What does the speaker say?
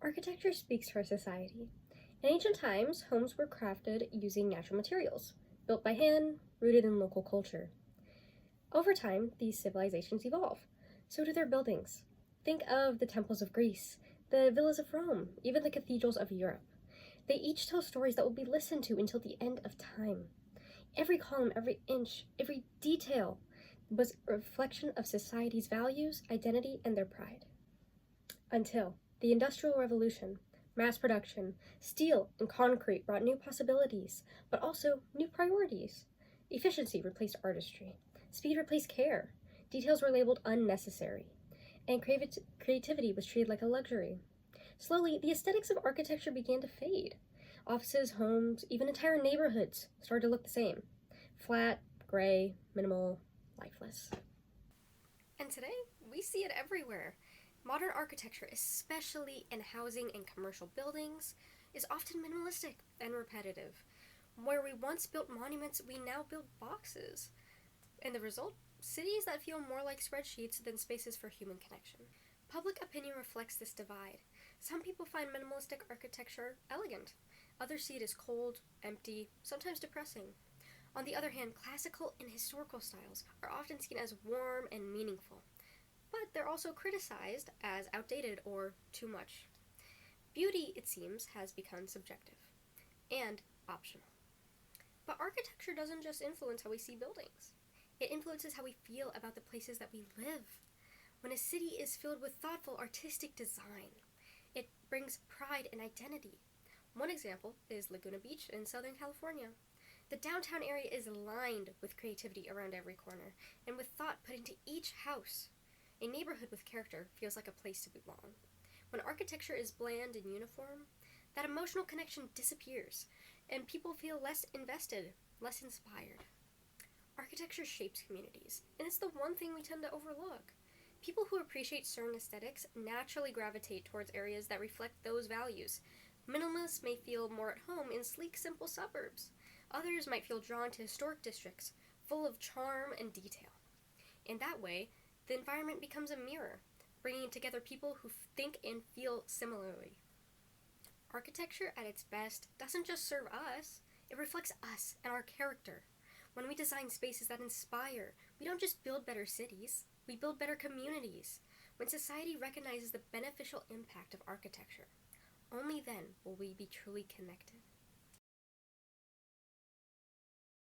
Architecture speaks to our society. In ancient times, homes were crafted using natural materials, built by hand, rooted in local culture. Over time, these civilizations evolve. So do their buildings. Think of the temples of Greece, the villas of Rome, even the cathedrals of Europe. They each tell stories that will be listened to until the end of time. Every column, every inch, every detail was a reflection of society's values, identity, and their pride. Until the Industrial Revolution, mass production, steel and concrete brought new possibilities, but also new priorities. Efficiency replaced artistry. Speed replaced care. Details were labeled unnecessary. And creativity was treated like a luxury. Slowly, the aesthetics of architecture began to fade. Offices, homes, even entire neighborhoods started to look the same. Flat, gray, minimal, lifeless. And today, we see it everywhere. Modern architecture, especially in housing and commercial buildings, is often minimalistic and repetitive. Where we once built monuments, we now build boxes. And the result? Cities that feel more like spreadsheets than spaces for human connection. Public opinion reflects this divide. Some people find minimalistic architecture elegant. Others see it as cold, empty, sometimes depressing. On the other hand, classical and historical styles are often seen as warm and meaningful. But they're also criticized as outdated or too much. Beauty, it seems, has become subjective and optional. But architecture doesn't just influence how we see buildings. It influences how we feel about the places that we live. When a city is filled with thoughtful, artistic design, it brings pride and identity. One example is Laguna Beach in Southern California. The downtown area is lined with creativity around every corner and with thought put into each house. A neighborhood with character feels like a place to belong. When architecture is bland and uniform, that emotional connection disappears, and people feel less invested, less inspired. Architecture shapes communities, and it's the one thing we tend to overlook. People who appreciate certain aesthetics naturally gravitate towards areas that reflect those values. Minimalists may feel more at home in sleek, simple suburbs. Others might feel drawn to historic districts, full of charm and detail. In that way, the environment becomes a mirror, bringing together people who think and feel similarly. Architecture at its best doesn't just serve us, it reflects us and our character. When we design spaces that inspire, we don't just build better cities, we build better communities. When society recognizes the beneficial impact of architecture, only then will we be truly connected.